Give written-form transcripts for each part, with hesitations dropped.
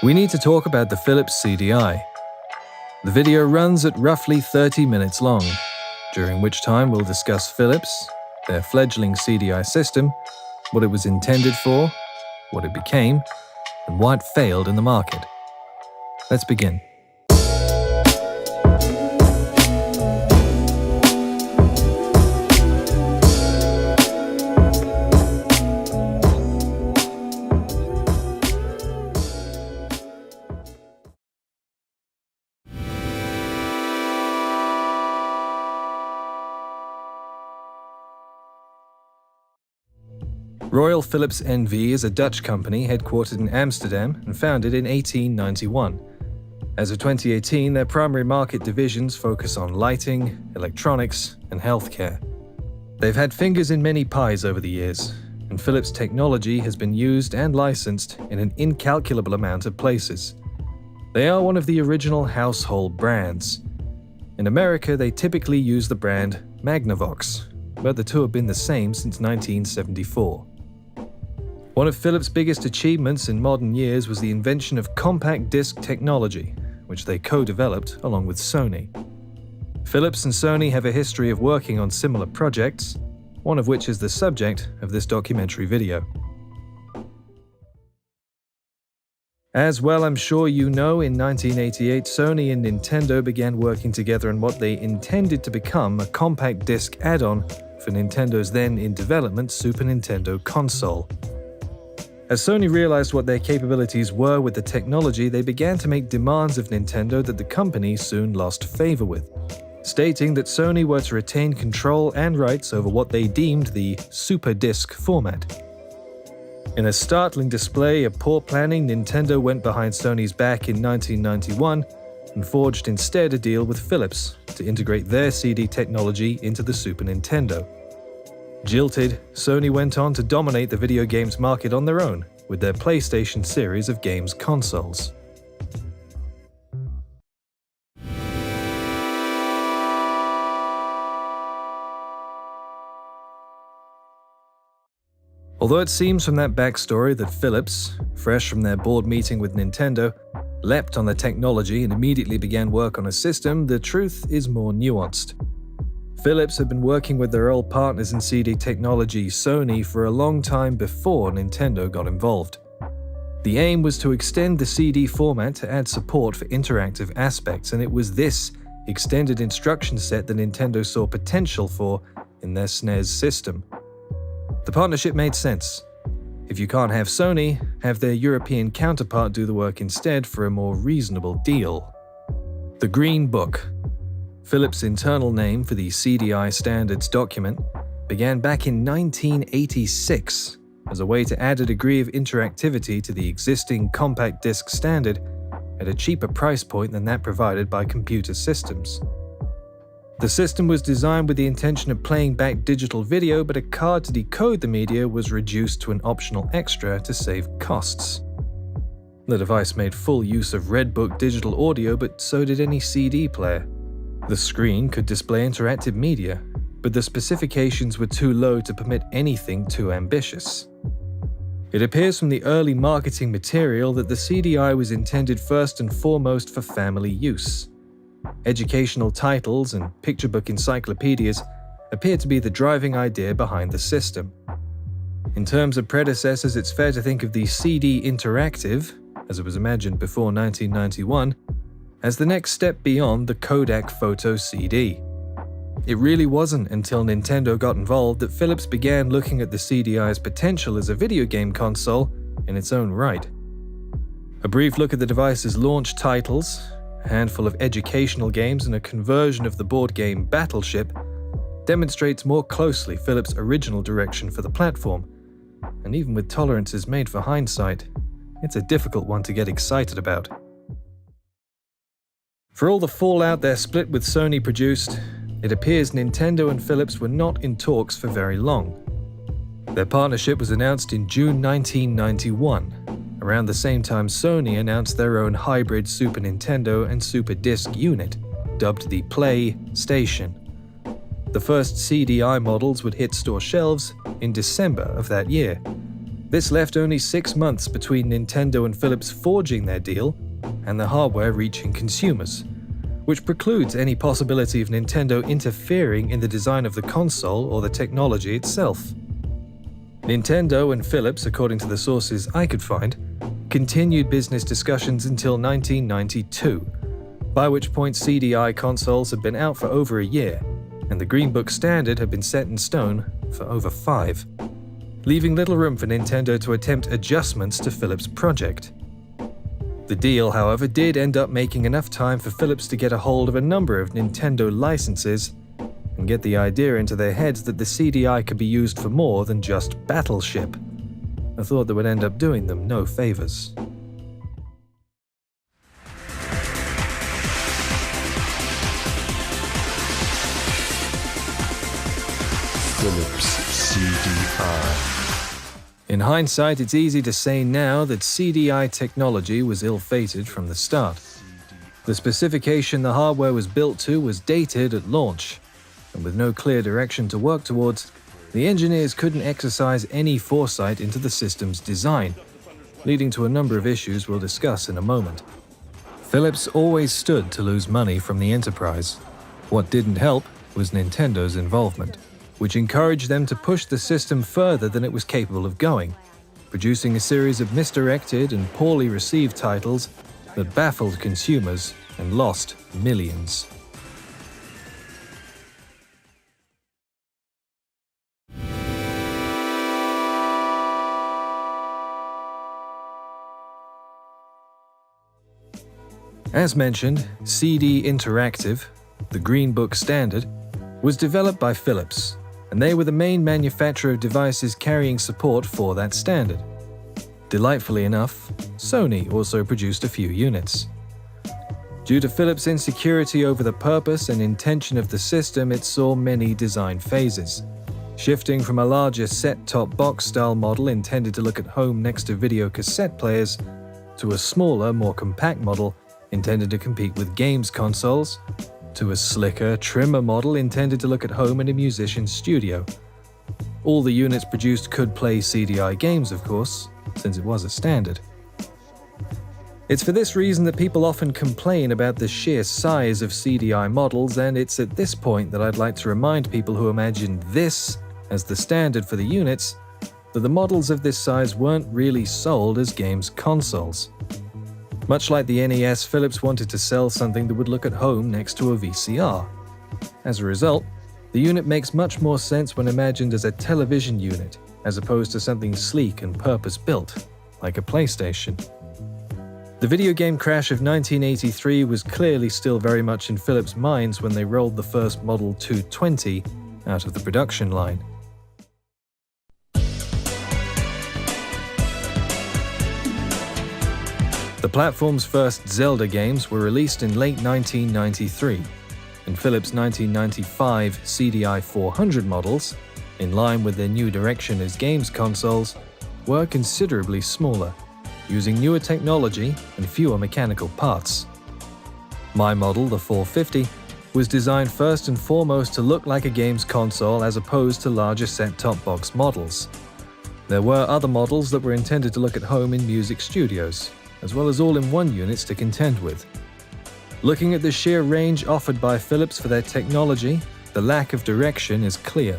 We need to talk about the Philips CDI. The video runs at roughly 30 minutes long, during which time we'll discuss Philips, their fledgling CDI system, what it was intended for, what it became, and why it failed in the market. Let's begin. Royal Philips NV is a Dutch company headquartered in Amsterdam and founded in 1891. As of 2018, their primary market divisions focus on lighting, electronics, and healthcare. They've had fingers in many pies over the years, and Philips technology has been used and licensed in an incalculable amount of places. They are one of the original household brands. In America, they typically use the brand Magnavox, but the two have been the same since 1974. One of Philips' biggest achievements in modern years was the invention of compact disc technology, which they co-developed along with Sony. Philips and Sony have a history of working on similar projects, one of which is the subject of this documentary video. As well, I'm sure you know, in 1988, Sony and Nintendo began working together on what they intended to become a compact disc add-on for Nintendo's then-in-development Super Nintendo console. As Sony realized what their capabilities were with the technology, they began to make demands of Nintendo that the company soon lost favor with, stating that Sony were to retain control and rights over what they deemed the Super Disc format. In a startling display of poor planning, Nintendo went behind Sony's back in 1991 and forged instead a deal with Philips to integrate their CD technology into the Super Nintendo. Jilted, Sony went on to dominate the video games market on their own with their PlayStation series of games consoles. Although it seems from that backstory that Philips, fresh from their board meeting with Nintendo, leapt on the technology and immediately began work on a system, the truth is more nuanced. Philips had been working with their old partners in CD technology, Sony, for a long time before Nintendo got involved. The aim was to extend the CD format to add support for interactive aspects, and it was this extended instruction set that Nintendo saw potential for in their SNES system. The partnership made sense. If you can't have Sony, have their European counterpart do the work instead for a more reasonable deal. The Green Book, Philips' internal name for the CDI standards document, began back in 1986 as a way to add a degree of interactivity to the existing compact disc standard at a cheaper price point than that provided by computer systems. The system was designed with the intention of playing back digital video, but a card to decode the media was reduced to an optional extra to save costs. The device made full use of Redbook digital audio, but so did any CD player. The screen could display interactive media, but the specifications were too low to permit anything too ambitious. It appears from the early marketing material that the CDI was intended first and foremost for family use. Educational titles and picture book encyclopedias appear to be the driving idea behind the system. In terms of predecessors, it's fair to think of the CD Interactive, as it was imagined before 1991, as the next step beyond the Kodak Photo CD. It really wasn't until Nintendo got involved that Philips began looking at the CDI's potential as a video game console in its own right. A brief look at the device's launch titles, a handful of educational games, and a conversion of the board game Battleship demonstrates more closely Philips' original direction for the platform, and even with tolerances made for hindsight, it's a difficult one to get excited about. For all the fallout their split with Sony produced, it appears Nintendo and Philips were not in talks for very long. Their partnership was announced in June 1991, around the same time Sony announced their own hybrid Super Nintendo and Super Disc unit, dubbed the PlayStation. The first CDI models would hit store shelves in December of that year. This left only 6 months between Nintendo and Philips forging their deal and the hardware reaching consumers, which precludes any possibility of Nintendo interfering in the design of the console or the technology itself. Nintendo and Philips, according to the sources I could find, continued business discussions until 1992, by which point CDI consoles had been out for over a year, and the Green Book standard had been set in stone for over 5, leaving little room for Nintendo to attempt adjustments to Philips' project. The deal, however, did end up making enough time for Philips to get a hold of a number of Nintendo licenses and get the idea into their heads that the CDI could be used for more than just Battleship, a thought that would end up doing them no favors. Philips CDI. In hindsight, it's easy to say now that CDI technology was ill-fated from the start. The specification the hardware was built to was dated at launch, and with no clear direction to work towards, the engineers couldn't exercise any foresight into the system's design, leading to a number of issues we'll discuss in a moment. Philips always stood to lose money from the enterprise. What didn't help was Nintendo's involvement, which encouraged them to push the system further than it was capable of going, producing a series of misdirected and poorly received titles that baffled consumers and lost millions. As mentioned, CD Interactive, the Green Book standard, was developed by Philips, and they were the main manufacturer of devices carrying support for that standard. Delightfully enough, Sony also produced a few units. Due to Philips' insecurity over the purpose and intention of the system, it saw many design phases, shifting from a larger set-top box-style model intended to look at home next to video cassette players, to a smaller, more compact model intended to compete with games consoles, to a slicker, trimmer model intended to look at home in a musician's studio. All the units produced could play CDI games, of course, since it was a standard. It's for this reason that people often complain about the sheer size of CDI models, and it's at this point that I'd like to remind people who imagined this as the standard for the units that the models of this size weren't really sold as games consoles. Much like the NES, Philips wanted to sell something that would look at home next to a VCR. As a result, the unit makes much more sense when imagined as a television unit, as opposed to something sleek and purpose-built, like a PlayStation. The video game crash of 1983 was clearly still very much in Philips' minds when they rolled the first Model 220 out of the production line. The platform's first Zelda games were released in late 1993, and Philips' 1995 CDI 400 models, in line with their new direction as games consoles, were considerably smaller, using newer technology and fewer mechanical parts. My model, the 450, was designed first and foremost to look like a games console as opposed to larger set-top box models. There were other models that were intended to look at home in music studios, as well as all-in-one units to contend with. Looking at the sheer range offered by Philips for their technology, the lack of direction is clear.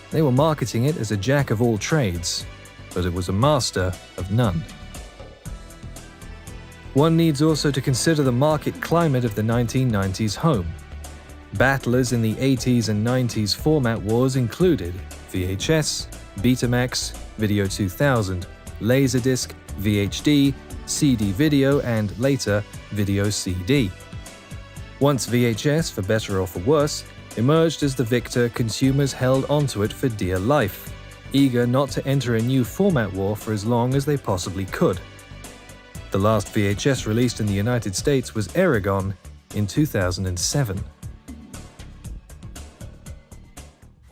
They were marketing it as a jack of all trades, but it was a master of none. One needs also to consider the market climate of the 1990s home. Battlers in the 80s and 90s format wars included VHS, Betamax, Video 2000, Laserdisc, VHD, CD video, and later, Video CD. Once VHS, for better or for worse, emerged as the victor, consumers held onto it for dear life, eager not to enter a new format war for as long as they possibly could. The last VHS released in the United States was Aragon in 2007.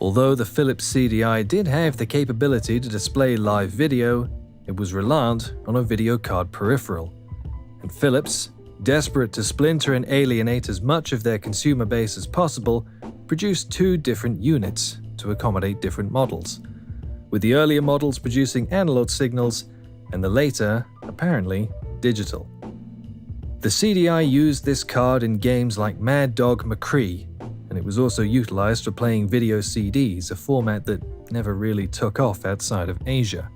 Although the Philips CDI did have the capability to display live video, it was reliant on a video card peripheral, and Philips, desperate to splinter and alienate as much of their consumer base as possible, produced two different units to accommodate different models. with the earlier models producing analog signals and the later, apparently, digital. The CDI used this card in games like Mad Dog McCree, and it was also utilized for playing video CDs, a format that never really took off outside of Asia.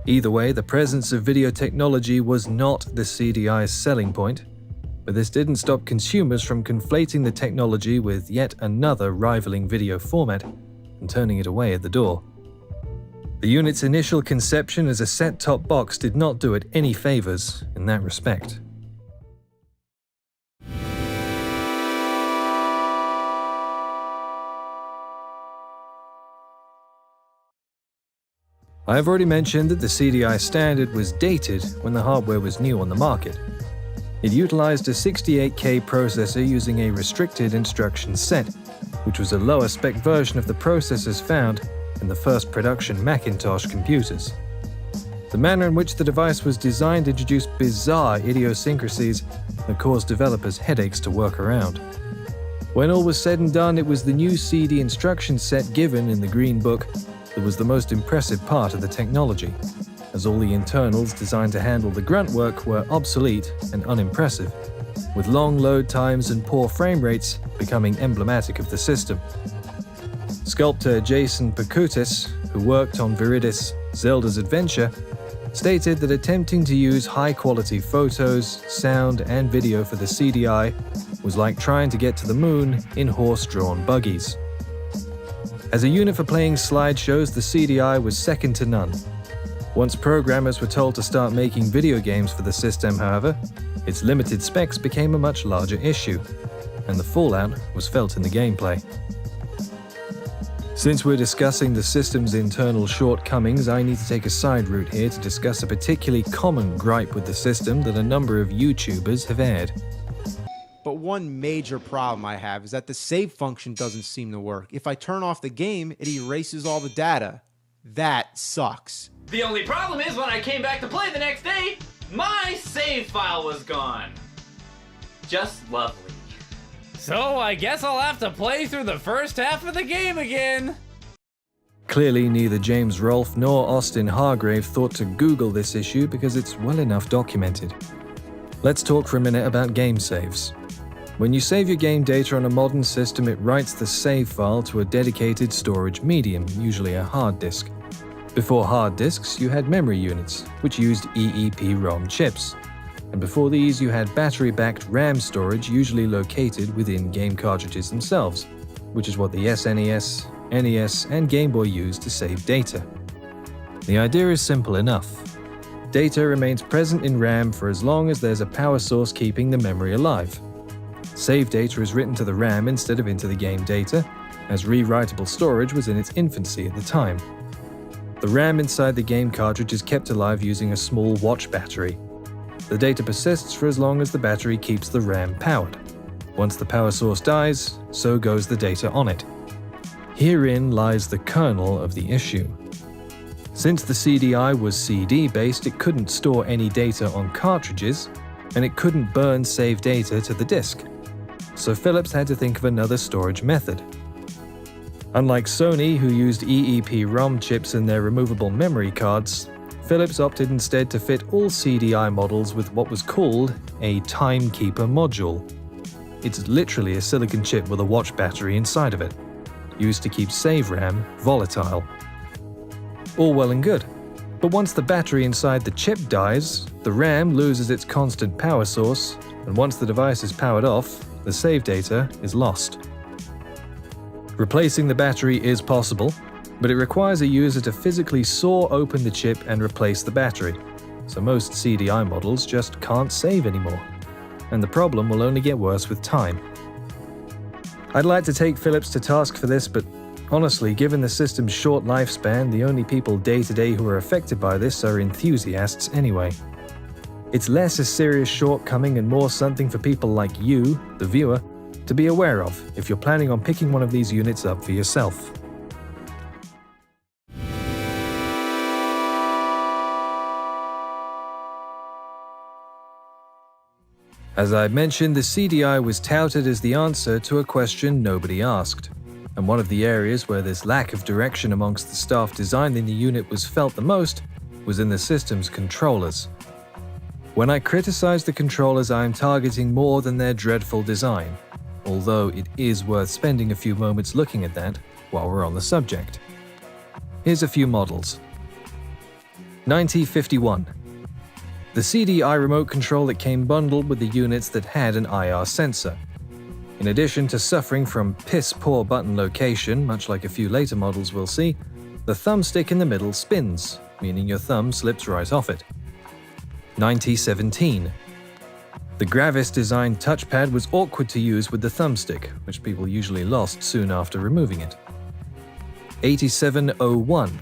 Either way, the presence of video technology was not the CDI's selling point, but this didn't stop consumers from conflating the technology with yet another rivaling video format and turning it away at the door. The unit's initial conception as a set-top box did not do it any favors in that respect. I have already mentioned that the CDI standard was dated when the hardware was new on the market. It utilized a 68K processor using a restricted instruction set, which was a lower spec version of the processors found in the first production Macintosh computers. The manner in which the device was designed introduced bizarre idiosyncrasies that caused developers headaches to work around. When all was said and done, it was the new CD instruction set given in the Green Book that was the most impressive part of the technology, as all the internals designed to handle the grunt work were obsolete and unimpressive, with long load times and poor frame rates becoming emblematic of the system. Sculptor Jason Pacutis, who worked on Viridis Zelda's Adventure, stated that attempting to use high-quality photos, sound, and video for the CDI was like trying to get to the moon in horse-drawn buggies. As a unit for playing slideshows, the CDI was second to none. Once programmers were told to start making video games for the system, however, its limited specs became a much larger issue, and the fallout was felt in the gameplay. Since we're discussing the system's internal shortcomings, I need to take a side route here to discuss a particularly common gripe with the system that a number of YouTubers have aired. But one major problem I have is that the save function doesn't seem to work. If I turn off the game, it erases all the data. That sucks. The only problem is when I came back to play the next day, my save file was gone. Just lovely. So I guess I'll have to play through the first half of the game again. Clearly, neither James Rolfe nor Austin Hargrave thought to Google this issue because it's well enough documented. Let's talk for a minute about game saves. When you save your game data on a modern system, it writes the save file to a dedicated storage medium, usually a hard disk. Before hard disks, you had memory units, which used EEPROM chips. And before these, you had battery-backed RAM storage, usually located within game cartridges themselves, which is what the SNES, NES, and Game Boy used to save data. The idea is simple enough. Data remains present in RAM for as long as there's a power source keeping the memory alive. Save data is written to the RAM instead of into the game data, as rewritable storage was in its infancy at the time. The RAM inside the game cartridge is kept alive using a small watch battery. The data persists for as long as the battery keeps the RAM powered. Once the power source dies, so goes the data on it. Herein lies the kernel of the issue. Since the CDI was CD-based, it couldn't store any data on cartridges, and it couldn't burn save data to the disk. So Philips had to think of another storage method. Unlike Sony, who used EEPROM chips in their removable memory cards, Philips opted instead to fit all CDI models with what was called a timekeeper module. It's literally a silicon chip with a watch battery inside of it, used to keep save RAM volatile. All well and good, but once the battery inside the chip dies, the RAM loses its constant power source, and once the device is powered off, the save data is lost. Replacing the battery is possible, but it requires a user to physically saw open the chip and replace the battery, so most CDI models just can't save anymore, and the problem will only get worse with time. I'd like to take Philips to task for this, but honestly, given the system's short lifespan, the only people day-to-day who are affected by this are enthusiasts anyway. It's less a serious shortcoming and more something for people like you, the viewer, to be aware of if you're planning on picking one of these units up for yourself. As I mentioned, the CDI was touted as the answer to a question nobody asked. and one of the areas where this lack of direction amongst the staff designing the unit was felt the most was in the system's controllers. When I criticize the controllers, I am targeting more than their dreadful design, although it is worth spending a few moments looking at that while we're on the subject. Here's a few models. 9051. The CDI remote control that came bundled with the units that had an IR sensor. In addition to suffering from piss-poor button location, much like a few later models we'll see, the thumbstick in the middle spins, meaning your thumb slips right off it. 9017. The Gravis-designed touchpad was awkward to use with the thumbstick, which people usually lost soon after removing it. 8701.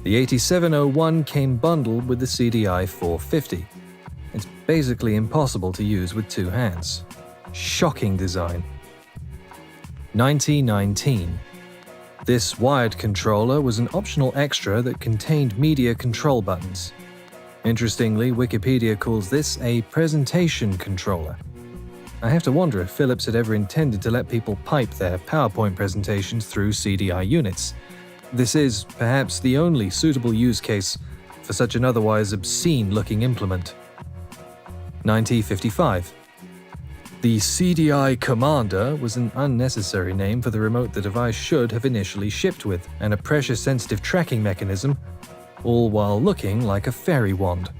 The 8701 came bundled with the CDI 450. It's basically impossible to use with two hands. Shocking design. 9019. This wired controller was an optional extra that contained media control buttons. Interestingly, Wikipedia calls this a presentation controller. I have to wonder if Philips had ever intended to let people pipe their PowerPoint presentations through CDI units. This is, perhaps, the only suitable use case for such an otherwise obscene-looking implement. 9055. The CDI Commander was an unnecessary name for the remote the device should have initially shipped with, and a pressure-sensitive tracking mechanism, all while looking like a fairy wand.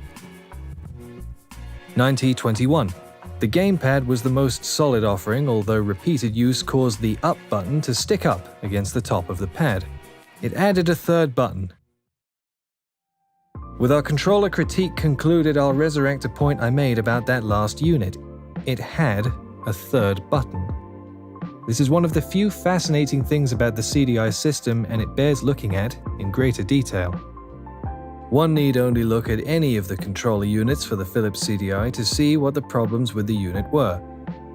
9021. The gamepad was the most solid offering, although repeated use caused the up button to stick up against the top of the pad. It added a third button. With our controller critique concluded, I'll resurrect a point I made about that last unit. It had a third button. This is one of the few fascinating things about the CDI system, and it bears looking at in greater detail. One need only look at any of the controller units for the Philips CDI to see what the problems with the unit were,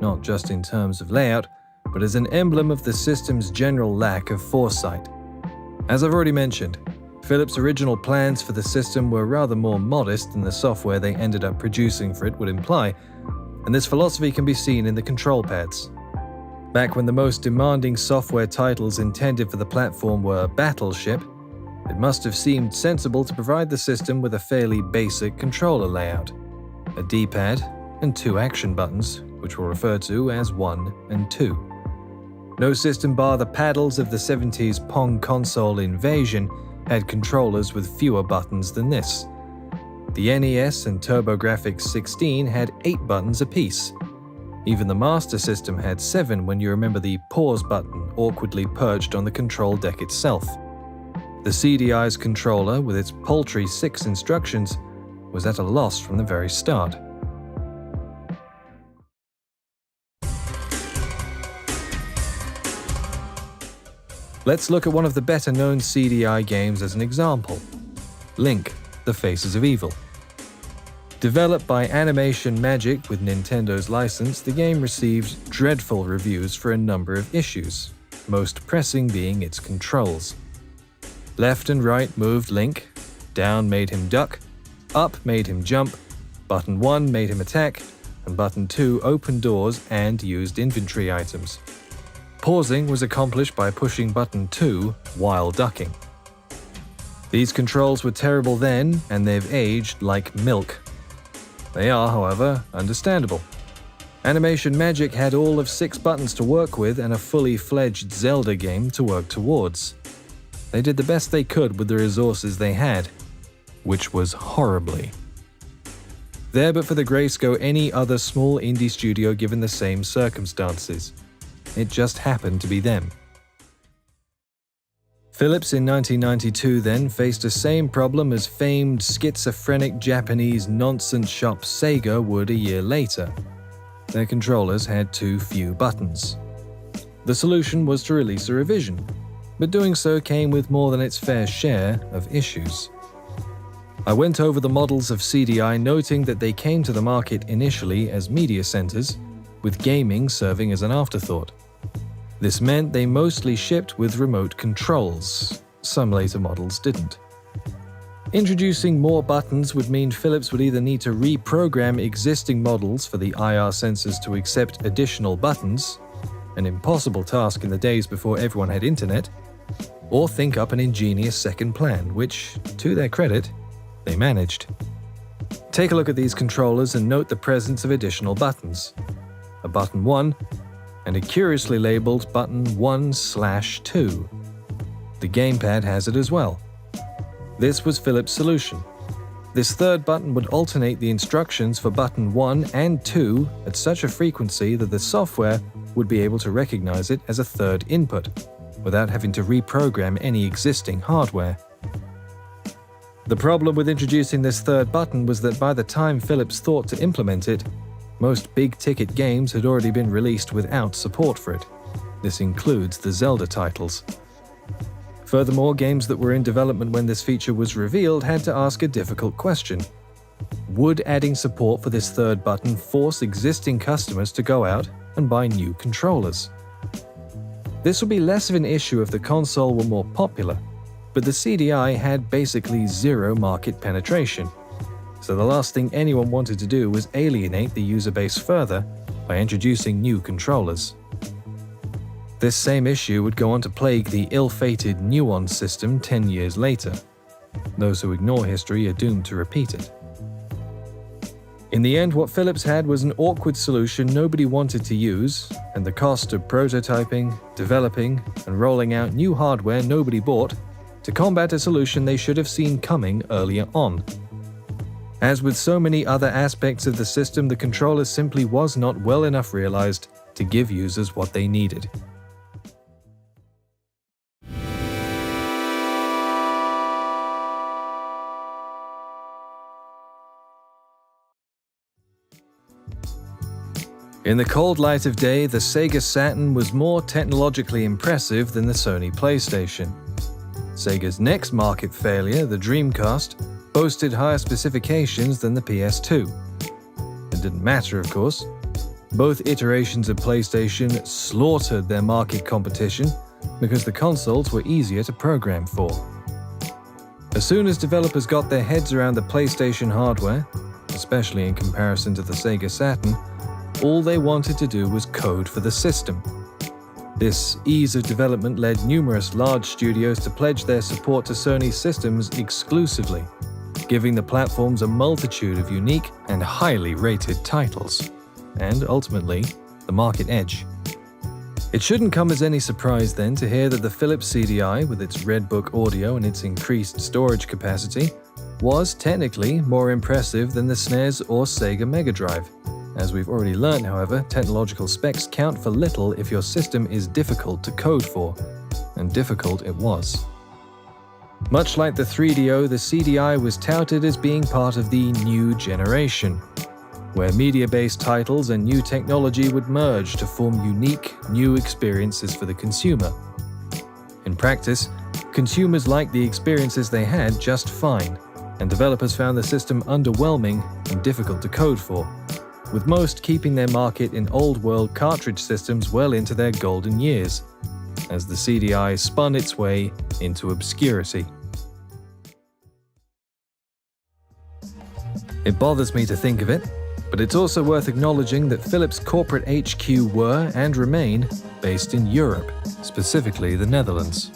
not just in terms of layout, but as an emblem of the system's general lack of foresight. As I've already mentioned, Philips' original plans for the system were rather more modest than the software they ended up producing for it would imply, and this philosophy can be seen in the control pads. Back when the most demanding software titles intended for the platform were Battleship, it must have seemed sensible to provide the system with a fairly basic controller layout, a D-pad and two action buttons, which we'll refer to as 1 and 2. No system bar the paddles of the 70s Pong console Invasion had controllers with fewer buttons than this. The NES and TurboGrafx 16 had 8 buttons apiece. Even the Master System had 7 when you remember the pause button awkwardly perched on the control deck itself. The CDI's controller, with its paltry 6 instructions, was at a loss from the very start. Let's look at one of the better-known CDI games as an example. Link, The Faces of Evil. Developed by Animation Magic with Nintendo's license, the game received dreadful reviews for a number of issues, most pressing being its controls. Left and right moved Link, down made him duck, up made him jump, button 1 made him attack, and button 2 opened doors and used inventory items. Pausing was accomplished by pushing button 2 while ducking. These controls were terrible then, and they've aged like milk. They are, however, understandable. Animation Magic had all of 6 buttons to work with and a fully fledged Zelda game to work towards. They did the best they could with the resources they had, which was horribly. There but for the grace go any other small indie studio given the same circumstances. It just happened to be them. Philips in 1992 then faced the same problem as famed schizophrenic Japanese nonsense shop Sega would a year later. Their controllers had too few buttons. The solution was to release a revision, but doing so came with more than its fair share of issues. I went over the models of CDI, noting that they came to the market initially as media centers, with gaming serving as an afterthought. This meant they mostly shipped with remote controls. Some later models didn't. Introducing more buttons would mean Philips would either need to reprogram existing models for the IR sensors to accept additional buttons, an impossible task in the days before everyone had internet, or think up an ingenious second plan, which, to their credit, they managed. Take a look at these controllers and note the presence of additional buttons. A button 1 and a curiously labeled button 1/2. The gamepad has it as well. This was Philips' solution. This third button would alternate the instructions for button 1 and 2 at such a frequency that the software would be able to recognize it as a third input, without having to reprogram any existing hardware. The problem with introducing this third button was that by the time Philips thought to implement it, most big-ticket games had already been released without support for it. This includes the Zelda titles. Furthermore, games that were in development when this feature was revealed had to ask a difficult question. Would adding support for this third button force existing customers to go out and buy new controllers? This would be less of an issue if the console were more popular, but the CDI had basically zero market penetration. So the last thing anyone wanted to do was alienate the user base further by introducing new controllers. This same issue would go on to plague the ill-fated Nuance system 10 years later. Those who ignore history are doomed to repeat it. In the end, what Philips had was an awkward solution nobody wanted to use, and the cost of prototyping, developing, and rolling out new hardware nobody bought to combat a solution they should have seen coming earlier on. As with so many other aspects of the system, the controller simply was not well enough realized to give users what they needed. In the cold light of day, the Sega Saturn was more technologically impressive than the Sony PlayStation. Sega's next market failure, the Dreamcast, boasted higher specifications than the PS2. It didn't matter, of course. Both iterations of PlayStation slaughtered their market competition because the consoles were easier to program for. As soon as developers got their heads around the PlayStation hardware, especially in comparison to the Sega Saturn, all they wanted to do was code for the system. This ease of development led numerous large studios to pledge their support to Sony's systems exclusively, giving the platforms a multitude of unique and highly rated titles, and ultimately, the market edge. It shouldn't come as any surprise then to hear that the Philips CDI, with its Redbook audio and its increased storage capacity, was technically more impressive than the SNES or Sega Mega Drive. As we've already learned, however, technological specs count for little if your system is difficult to code for, and difficult it was. Much like the 3DO, the CDI was touted as being part of the new generation, where media-based titles and new technology would merge to form unique, new experiences for the consumer. In practice, consumers liked the experiences they had just fine, and developers found the system underwhelming and difficult to code for, with most keeping their market in old-world cartridge systems well into their golden years, as the CDI spun its way into obscurity. It bothers me to think of it, but it's also worth acknowledging that Philips' corporate HQ were, and remain, based in Europe, specifically the Netherlands.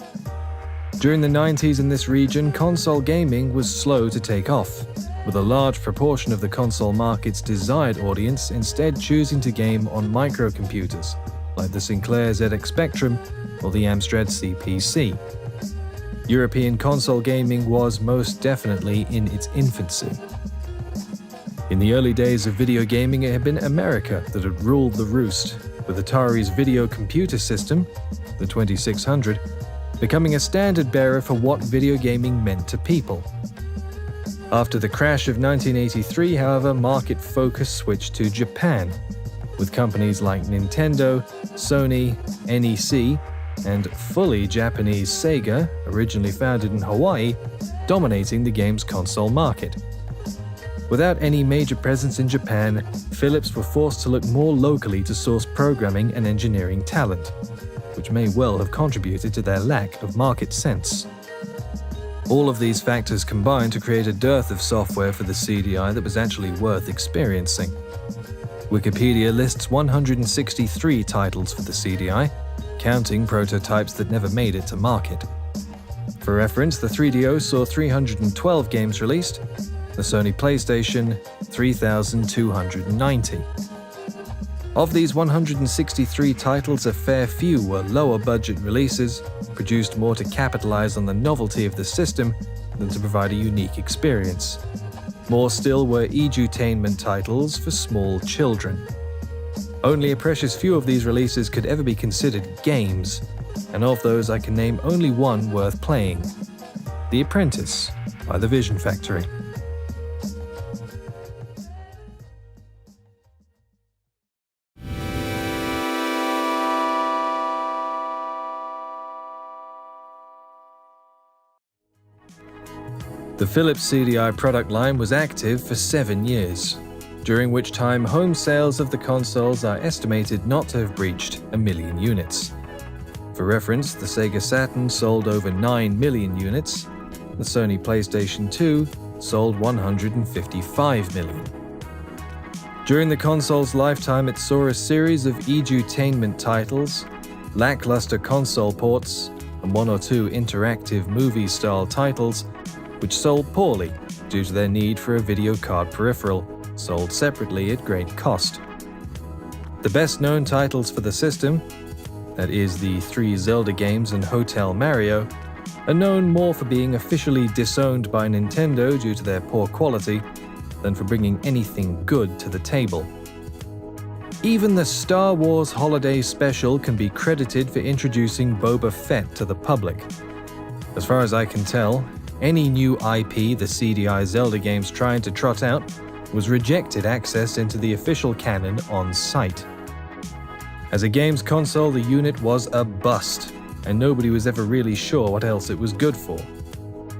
During the 90s in this region, console gaming was slow to take off, with a large proportion of the console market's desired audience instead choosing to game on microcomputers, like the Sinclair ZX Spectrum or the Amstrad CPC. European console gaming was most definitely in its infancy. In the early days of video gaming, it had been America that had ruled the roost, with Atari's video computer system, the 2600, becoming a standard bearer for what video gaming meant to people. After the crash of 1983, however, market focus switched to Japan, with companies like Nintendo, Sony, NEC, and fully Japanese Sega, originally founded in Hawaii, dominating the game's console market. Without any major presence in Japan, Philips were forced to look more locally to source programming and engineering talent, which may well have contributed to their lack of market sense. All of these factors combined to create a dearth of software for the CDI that was actually worth experiencing. Wikipedia lists 163 titles for the CDI, counting prototypes that never made it to market. For reference, the 3DO saw 312 games released, the Sony PlayStation 3,290. Of these 163 titles, a fair few were lower-budget releases, produced more to capitalize on the novelty of the system than to provide a unique experience. More still were edutainment titles for small children. Only a precious few of these releases could ever be considered games, and of those I can name only one worth playing: The Apprentice by the Vision Factory. The Philips CDI product line was active for 7 years, during which time home sales of the consoles are estimated not to have breached 1 million units. For reference, the Sega Saturn sold over 9 million units, the Sony PlayStation 2 sold 155 million. During the console's lifetime, it saw a series of edutainment titles, lackluster console ports, and 1 or 2 interactive movie-style titles which sold poorly due to their need for a video card peripheral, sold separately at great cost. The best-known titles for the system, that is the 3 Zelda games and Hotel Mario, are known more for being officially disowned by Nintendo due to their poor quality than for bringing anything good to the table. Even the Star Wars Holiday Special can be credited for introducing Boba Fett to the public. As far as I can tell, any new IP the CDI Zelda games tried to trot out was rejected access into the official canon on site. As a games console, the unit was a bust, and nobody was ever really sure what else it was good for.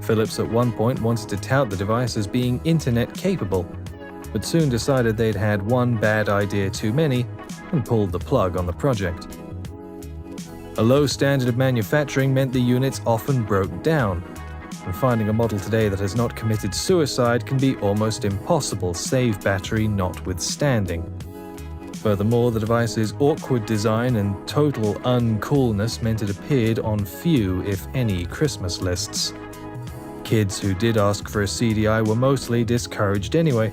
Philips at one point wanted to tout the device as being internet capable, but soon decided they'd had one bad idea too many and pulled the plug on the project. A low standard of manufacturing meant the units often broke down, and finding a model today that has not committed suicide can be almost impossible, save battery notwithstanding. Furthermore, the device's awkward design and total uncoolness meant it appeared on few, if any, Christmas lists. Kids who did ask for a CDI were mostly discouraged anyway,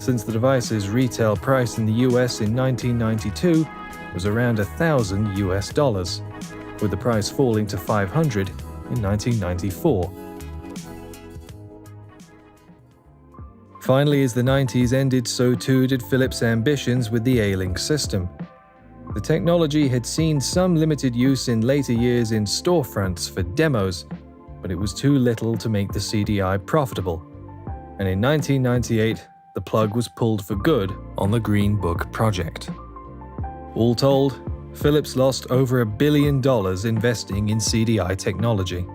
since the device's retail price in the US in 1992 was around $1,000, with the price falling to $500 in 1994. Finally, as the 90s ended, so too did Philips' ambitions with the A-Link system. The technology had seen some limited use in later years in storefronts for demos, but it was too little to make the CDI profitable. And in 1998, the plug was pulled for good on the Green Book project. All told, Philips lost over $1 billion investing in CDI technology.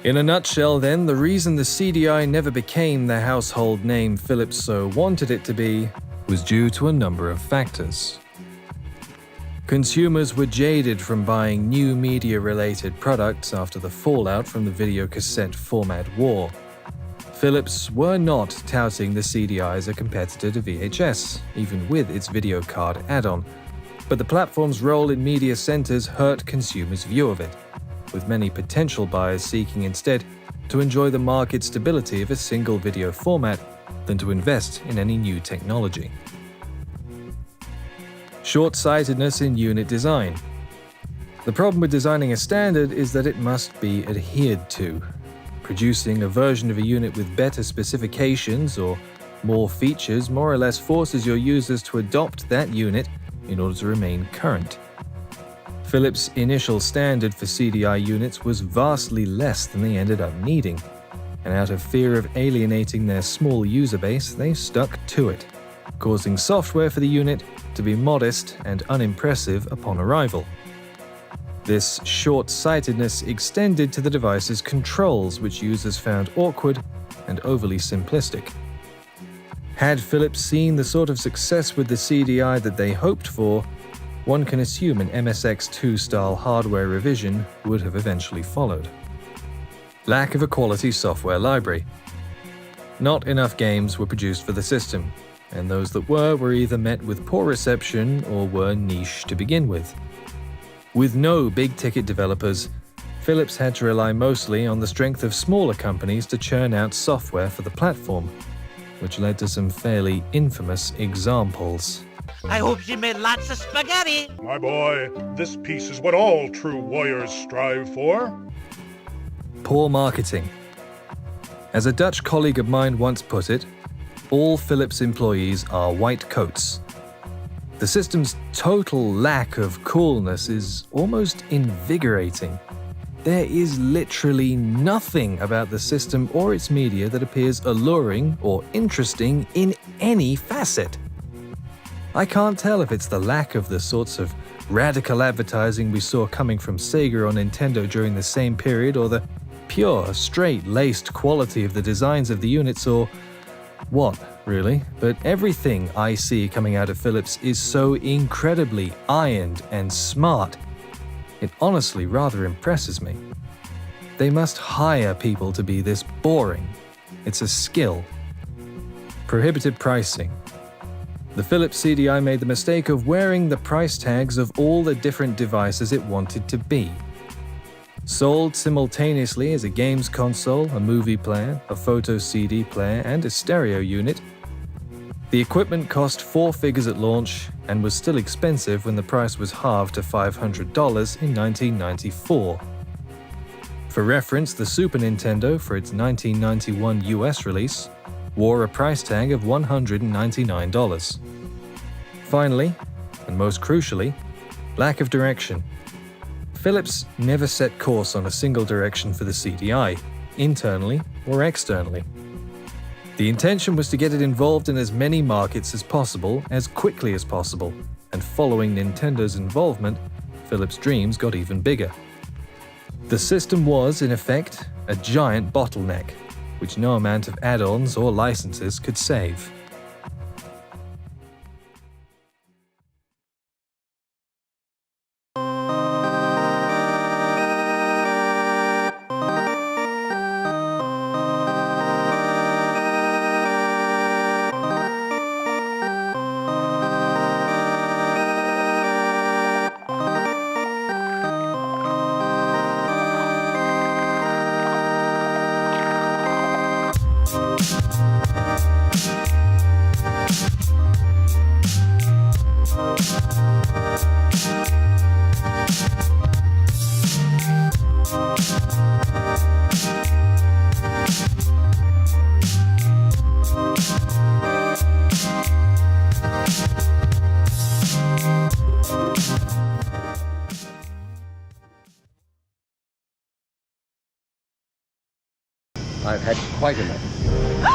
In a nutshell then, the reason the CDI never became the household name Philips so wanted it to be was due to a number of factors. Consumers were jaded from buying new media-related products after the fallout from the videocassette format war. Philips were not touting the CDI as a competitor to VHS, even with its video card add-on, but the platform's role in media centers hurt consumers' view of it, with many potential buyers seeking instead to enjoy the market stability of a single video format than to invest in any new technology. Short-sightedness in unit design. The problem with designing a standard is that it must be adhered to. Producing a version of a unit with better specifications or more features more or less forces your users to adopt that unit in order to remain current. Philips' initial standard for CDI units was vastly less than they ended up needing, and out of fear of alienating their small user base, they stuck to it, causing software for the unit to be modest and unimpressive upon arrival. This short-sightedness extended to the device's controls, which users found awkward and overly simplistic. Had Philips seen the sort of success with the CDI that they hoped for, one can assume an MSX2 style hardware revision would have eventually followed. Lack of a quality software library. Not enough games were produced for the system, and those that were either met with poor reception or were niche to begin with. With no big-ticket developers, Philips had to rely mostly on the strength of smaller companies to churn out software for the platform, which led to some fairly infamous examples. I hope she made lots of spaghetti. My boy, this piece is what all true warriors strive for. Poor marketing. As a Dutch colleague of mine once put it, all Philips employees are white coats. The system's total lack of coolness is almost invigorating. There is literally nothing about the system or its media that appears alluring or interesting in any facet. I can't tell if it's the lack of the sorts of radical advertising we saw coming from Sega or Nintendo during the same period, or the pure, straight-laced quality of the designs of the units, or what, really. But everything I see coming out of Philips is so incredibly ironed and smart. It honestly rather impresses me. They must hire people to be this boring. It's a skill. Prohibitive pricing. The Philips CDI made the mistake of wearing the price tags of all the different devices it wanted to be. Sold simultaneously as a games console, a movie player, a photo CD player, and a stereo unit, the equipment cost 4 figures at launch and was still expensive when the price was halved to $500 in 1994. For reference, the Super Nintendo, for its 1991 US release, wore a price tag of $199. Finally, and most crucially, lack of direction. Philips never set course on a single direction for the CDI, internally or externally. The intention was to get it involved in as many markets as possible, as quickly as possible, and following Nintendo's involvement, Philips' dreams got even bigger. The system was, in effect, a giant bottleneck, which no amount of add-ons or licenses could save. I've had quite enough.